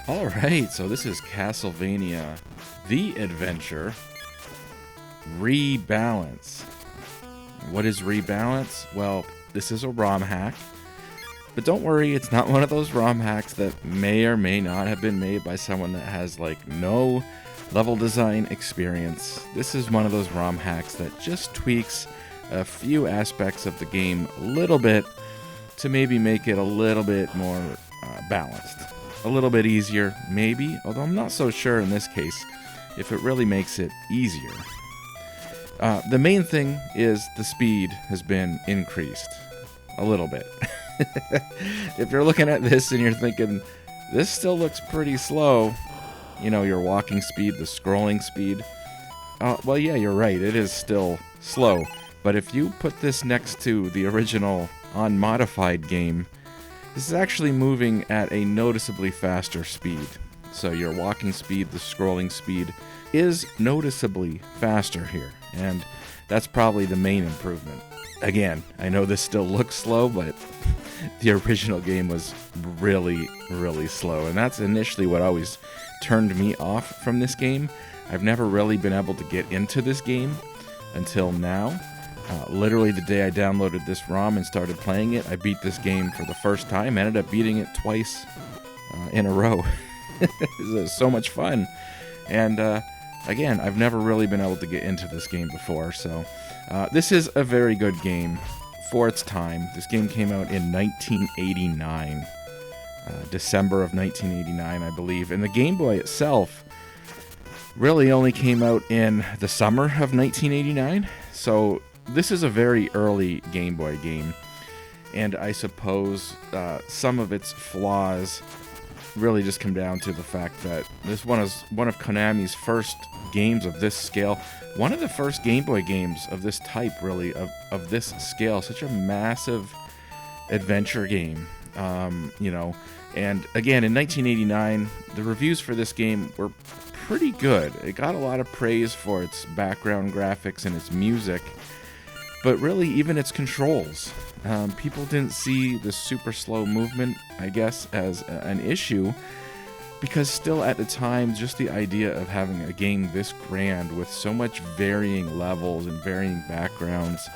Alright, so this is Castlevania The Adventure Rebalance. What is Rebalance? Well, this is a ROM hack. But don't worry, it's not one of those ROM hacks that may or may not have been made by someone that has no level design experience. This is one of those ROM hacks that just tweaks a few aspects of the game a little bit to maybe make it a little bit more balanced. A little bit easier, maybe, although I'm not so sure in this case if it really makes it easier. The main thing is the speed has been increased a little bit. If you're looking at this and you're thinking, this still looks pretty slow, your walking speed, the scrolling speed, well, yeah, you're right, it is still slow. But if you put this next to the original unmodified game, this is actually moving at a noticeably faster speed. So your walking speed, the scrolling speed, is noticeably faster here. And that's probably the main improvement. Again, I know this still looks slow, but the original game was really, really slow. And that's initially what always turned me off from this game. I've never really been able to get into this game until now. Literally the day I downloaded this ROM and started playing it, I beat this game for the first time. Ended up beating it twice in a row. It was so much fun. And again, I've never really been able to get into this game before. So this is a very good game for its time. This game came out in 1989. December of 1989, I believe. And the Game Boy itself really only came out in the summer of 1989. So this is a very early Game Boy game, and I suppose some of its flaws really just come down to the fact that this one is one of Konami's first games of this scale, one of the first Game Boy games of this type, really, of this scale, such a massive adventure game, and again, in 1989, the reviews for this game were pretty good. It got a lot of praise for its background graphics and its music, but really even its controls. People didn't see the super slow movement, I guess, as an issue, because still at the time, just the idea of having a game this grand with so much varying levels and varying backgrounds,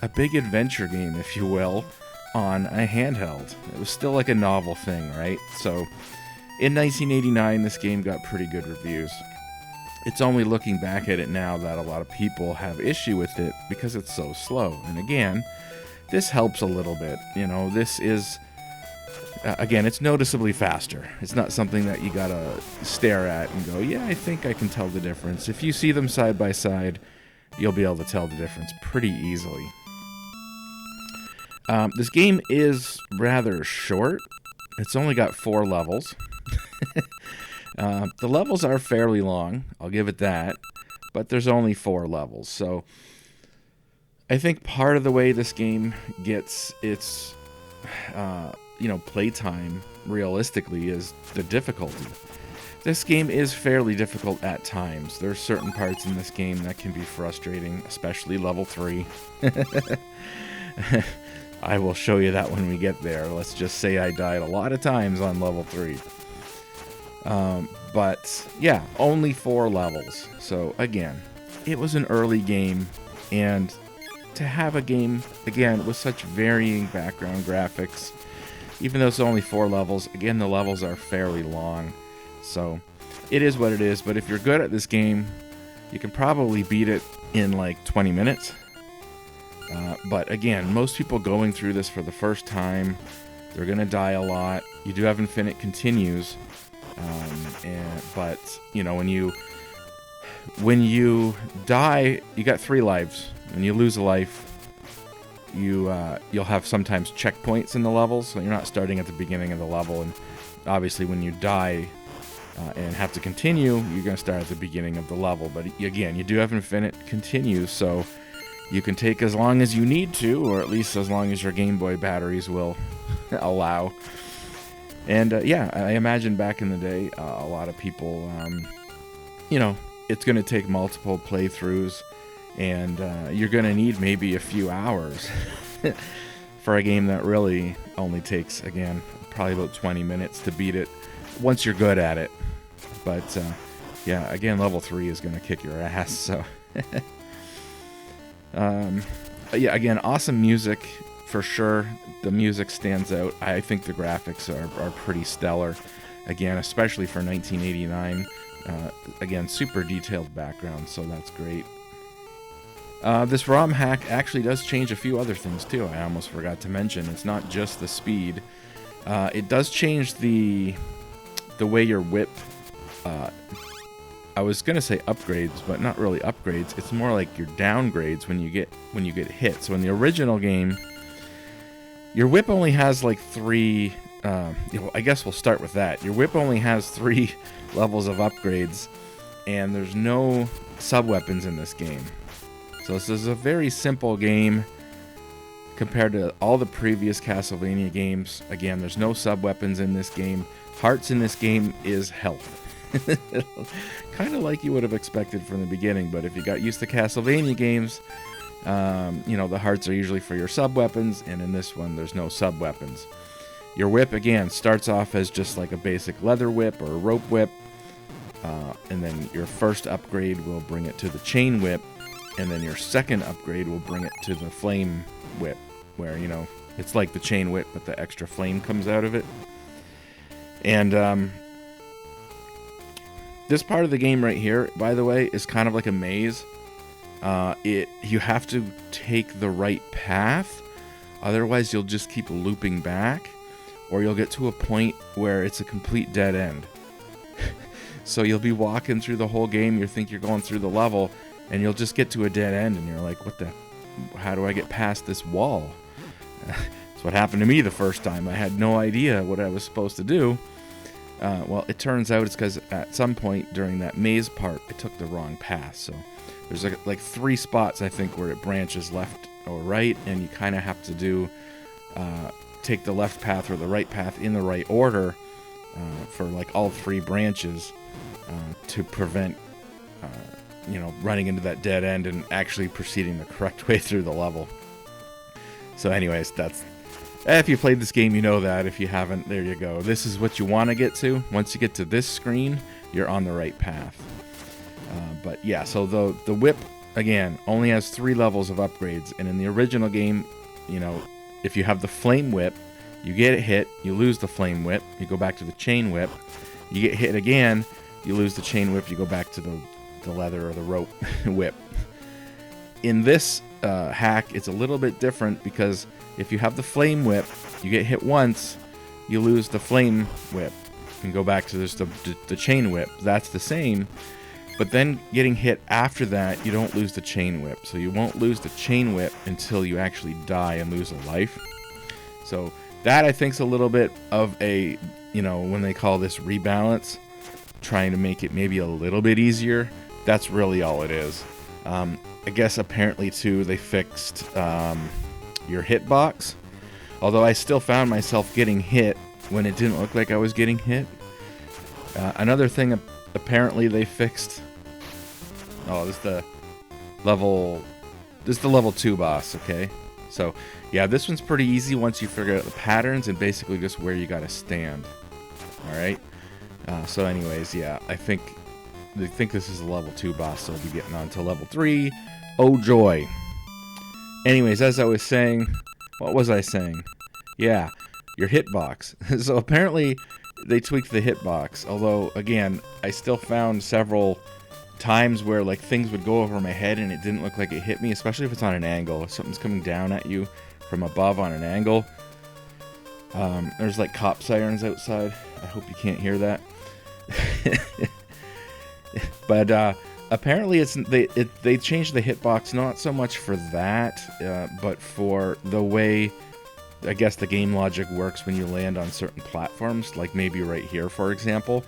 a big adventure game, if you will, on a handheld. It was still like a novel thing, right? So in 1989, this game got pretty good reviews. It's only looking back at it now that a lot of people have issue with it because it's so slow. And again, this helps a little bit. This is, again, it's noticeably faster. It's not something that you gotta stare at and go, yeah, I think I can tell the difference. If you see them side by side, you'll be able to tell the difference pretty easily. This game is rather short. It's only got 4 levels. The levels are fairly long, I'll give it that, but there's only 4 levels. So I think part of the way this game gets its playtime realistically is the difficulty. This game is fairly difficult at times. There's certain parts in this game that can be frustrating, especially level 3. I will show you that when we get there. Let's just say I died a lot of times on level 3. But yeah, only 4 levels. So again, it was an early game, and to have a game, again, with such varying background graphics, even though it's only 4 levels, again, the levels are fairly long. So it is what it is, but if you're good at this game, you can probably beat it in 20 minutes. But again, most people going through this for the first time, they're going to die a lot. You do have infinite continues. But when you die, you got 3 lives. When you lose a life, you'll have sometimes checkpoints in the levels, so you're not starting at the beginning of the level. And obviously, when you die and have to continue, you're going to start at the beginning of the level. But again, you do have infinite continues, so you can take as long as you need to, or at least as long as your Game Boy batteries will allow. And I imagine back in the day, a lot of people, it's going to take multiple playthroughs, and you're going to need maybe a few hours for a game that really only takes, again, probably about 20 minutes to beat it once you're good at it. But yeah, again, level 3 is going to kick your ass. So yeah, again, awesome music for sure. The music stands out. I think the graphics are pretty stellar. Again, especially for 1989. Again, super detailed background, so that's great. This ROM hack actually does change a few other things too. I almost forgot to mention. It's not just the speed. It does change the way your whip. I was gonna say upgrades, but not really upgrades. It's more like your downgrades when you get hit. So in the original game, your whip only has like 3. I guess we'll start with that. Your whip only has 3 levels of upgrades, and there's no sub-weapons in this game. So this is a very simple game compared to all the previous Castlevania games. Again, there's no sub-weapons in this game. Hearts in this game is health. Kind of like you would have expected from the beginning, but if you got used to Castlevania games, you know, the hearts are usually for your sub-weapons, and in this one, there's no sub-weapons. Your whip, again, starts off as just like a basic leather whip or a rope whip, and then your first upgrade will bring it to the chain whip, and then your second upgrade will bring it to the flame whip, where, you know, it's like the chain whip, but the extra flame comes out of it. And this part of the game right here, by the way, is kind of like a maze. You have to take the right path, otherwise you'll just keep looping back, or you'll get to a point where it's a complete dead end. So you'll be walking through the whole game, you think you're going through the level, and you'll just get to a dead end, and you're like, how do I get past this wall? That's what happened to me the first time. I had no idea what I was supposed to do. Well, it turns out it's because at some point during that maze part, I took the wrong path. So there's like 3 spots, I think, where it branches left or right, and you kind of have to do take the left path or the right path in the right order for like all 3 branches to prevent you know, running into that dead end and actually proceeding the correct way through the level. So anyways, that's... If you played this game, you know that. If you haven't, there you go. This is what you want to get to. Once you get to this screen, you're on the right path. But yeah, so the whip, again, only has 3 levels of upgrades. And in the original game, you know, if you have the flame whip, you get hit, you lose the flame whip, you go back to the chain whip. You get hit again, you lose the chain whip, you go back to the leather or the rope whip. In this hack, it's a little bit different because if you have the flame whip, you get hit once, you lose the flame whip and go back to the chain whip. That's the same, but then getting hit after that, you don't lose the chain whip. So you won't lose the chain whip until you actually die and lose a life. So that, I think, is a little bit of a, you know, when they call this rebalance, trying to make it maybe a little bit easier. That's really all it is. I guess apparently too they fixed your hitbox, although I still found myself getting hit when it didn't look like I was getting hit. Another thing apparently they fixed. Oh, this is the level 2 boss. Okay, so yeah, this one's pretty easy once you figure out the patterns and basically just where you gotta stand. All right. So anyways, yeah, I think this is a level 2 boss, so we'll be getting on to level 3. Oh joy. Anyways, as I was saying, what was I saying? Yeah, your hitbox. So apparently they tweaked the hitbox, although again, I still found several times where like things would go over my head and it didn't look like it hit me, especially if it's on an angle. If something's coming down at you from above on an angle. There's like cop sirens outside. I hope you can't hear that. But apparently they changed the hitbox, not so much for that, but for the way, I guess, the game logic works when you land on certain platforms, like maybe right here, for example.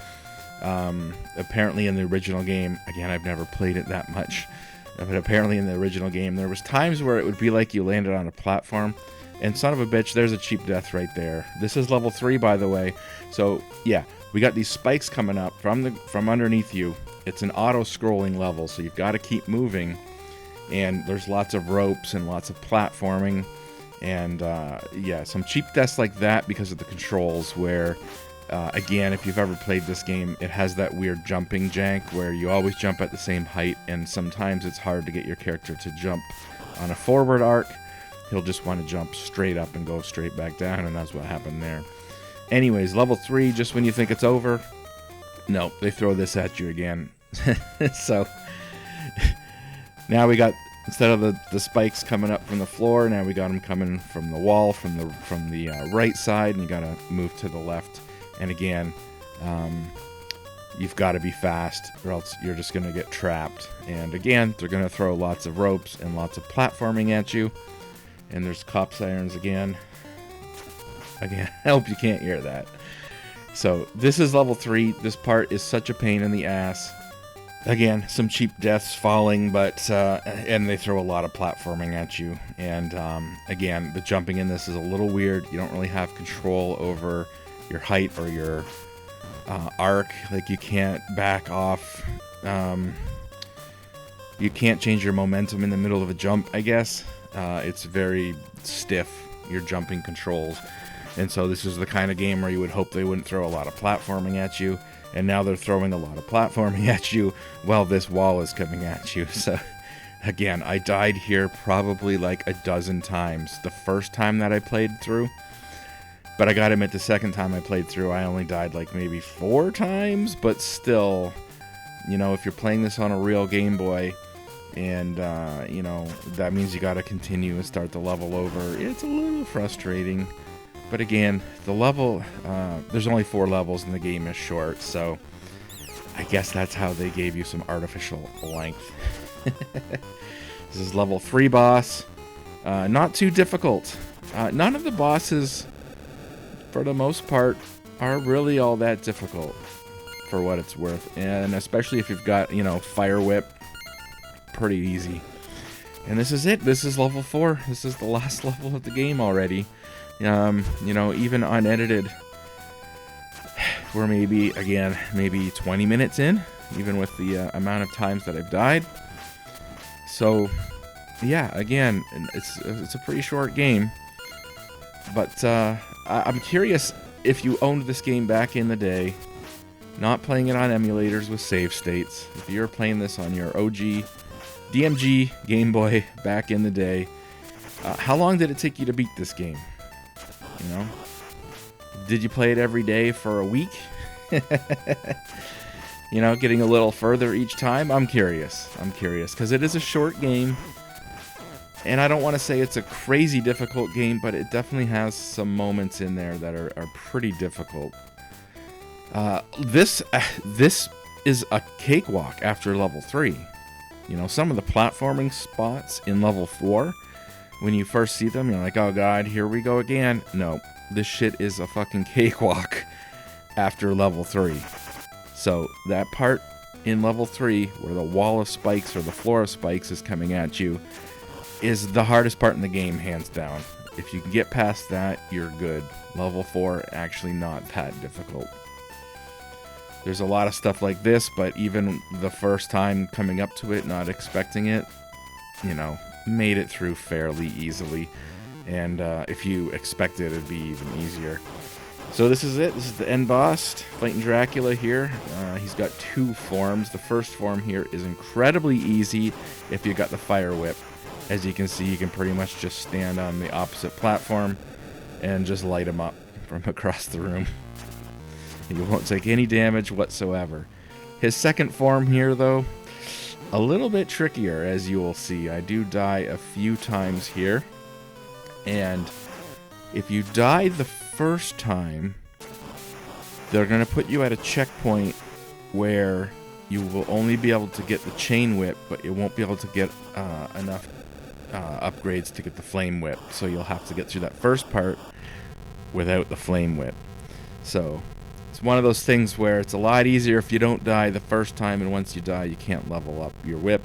Apparently in the original game, again, I've never played it that much, but apparently in the original game, there was times where it would be like you landed on a platform, and son of a bitch, there's a cheap death right there. This is level 3, by the way, so yeah, we got these spikes coming up from underneath you. It's an auto-scrolling level, so you've got to keep moving, and there's lots of ropes and lots of platforming, and yeah, some cheap deaths like that because of the controls, where Again, if you've ever played this game, it has that weird jumping jank where you always jump at the same height, and sometimes it's hard to get your character to jump on a forward arc. He'll just want to jump straight up and go straight back down, and that's what happened there. Anyways, level 3, just when you think it's over, no, they throw this at you again. So now we got, instead of the spikes coming up from the floor, now we got them coming from the wall, from the right side, and you gotta move to the left. And again, you've got to be fast, or else you're just gonna get trapped. And again, they're gonna throw lots of ropes and lots of platforming at you. And there's cop sirens again. Again, I hope you can't hear that. So this is level 3. This part is such a pain in the ass. Again, some cheap deaths falling, but and they throw a lot of platforming at you. And again, the jumping in this is a little weird. You don't really have control over your height or your arc. Like, you can't back off. You can't change your momentum in the middle of a jump, I guess. It's very stiff, your jumping controls. And so this is the kind of game where you would hope they wouldn't throw a lot of platforming at you. And now they're throwing a lot of platforming at you while this wall is coming at you. So, again, I died here probably like a dozen times the first time that I played through. But I gotta admit, the second time I played through, I only died like maybe 4 times. But still, you know, if you're playing this on a real Game Boy, and, you know, that means you gotta continue and start the level over, it's a little frustrating. But again, the level, there's only 4 levels and the game is short, so I guess that's how they gave you some artificial length. This is level 3 boss. Not too difficult. None of the bosses, for the most part, are really all that difficult, for what it's worth. And especially if you've got, you know, Fire Whip, pretty easy. And this is it. This is level 4. This is the last level of the game already. You know, even unedited, we're maybe 20 minutes in, even with the amount of times that I've died. So, yeah, again, it's a pretty short game. But I'm curious if you owned this game back in the day, not playing it on emulators with save states. If you're playing this on your OG DMG Game Boy back in the day, how long did it take you to beat this game? You know, did you play it every day for a week? You know, getting a little further each time. I'm curious because it is a short game, and I don't want to say it's a crazy difficult game, but it definitely has some moments in there that are pretty difficult. This is a cakewalk after level 3. You know, some of the platforming spots in level 4, when you first see them, you're like, oh god, here we go again. No, this shit is a fucking cakewalk after level 3. So that part in level 3, where the wall of spikes or the floor of spikes is coming at you, is the hardest part in the game, hands down. If you can get past that, you're good. Level 4, actually not that difficult. There's a lot of stuff like this, but even the first time coming up to it, not expecting it, you know, made it through fairly easily. And if you expect it, it'd be even easier. So this is it. This is the end boss, fighting Dracula here. He's got 2 forms. The first form here is incredibly easy if you got the Fire Whip. As you can see, you can pretty much just stand on the opposite platform and just light him up from across the room. You won't take any damage whatsoever. His second form here, though, a little bit trickier, as you will see. I do die a few times here. And if you die the first time, they're going to put you at a checkpoint where you will only be able to get the chain whip, but you won't be able to get enough upgrades to get the flame whip. So you'll have to get through that first part without the flame whip. So it's one of those things where it's a lot easier if you don't die the first time, and once you die, you can't level up your whip.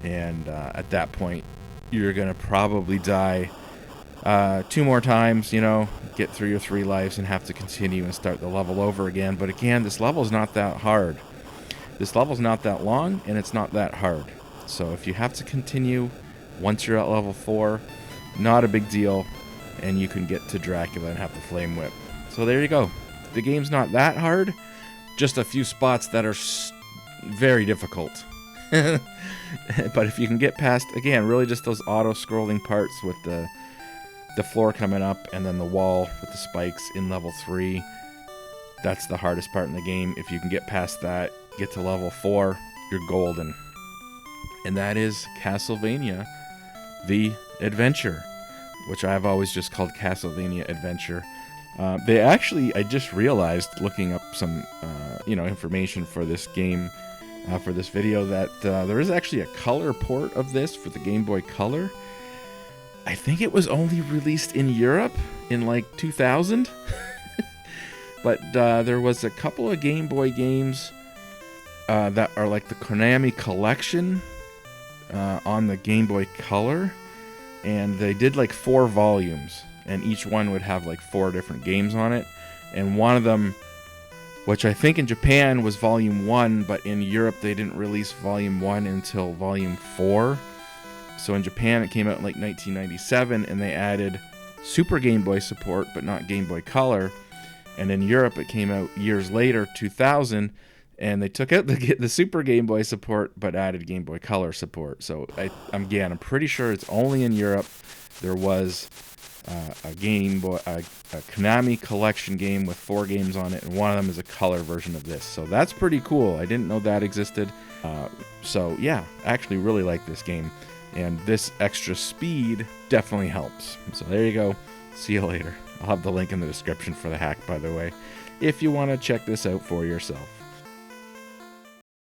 And at that point, you're going to probably die 2 more times, you know, get through your 3 lives and have to continue and start the level over again. But again, this level's not that hard. This level's not that long, and it's not that hard. So if you have to continue once you're at level 4, not a big deal, and you can get to Dracula and have the flame whip. So there you go. The game's not that hard, just a few spots that are very difficult. But if you can get past, again, really just those auto-scrolling parts with the floor coming up and then the wall with the spikes in level 3, that's the hardest part in the game. If you can get past that, get to level 4, you're golden. And that is Castlevania The Adventure, which I've always just called Castlevania Adventure. They actually, I just realized, looking up some information for this game, for this video, that there is actually a color port of this for the Game Boy Color. I think it was only released in Europe in like 2000. But there was a couple of Game Boy games that are like the Konami Collection on the Game Boy Color. And they did like 4 volumes. And each one would have like 4 different games on it. And one of them, which I think in Japan was Volume 1, but in Europe they didn't release Volume 1 until Volume 4. So in Japan it came out in like 1997, and they added Super Game Boy support, but not Game Boy Color. And in Europe it came out years later, 2000, and they took out the Super Game Boy support, but added Game Boy Color support. So I'm pretty sure it's only in Europe there was a Konami Collection game with 4 games on it, and one of them is a color version of this. So that's pretty cool. I didn't know that existed. So yeah, actually really like this game. And this extra speed definitely helps. So there you go. See you later. I'll have the link in the description for the hack, by the way, if you want to check this out for yourself.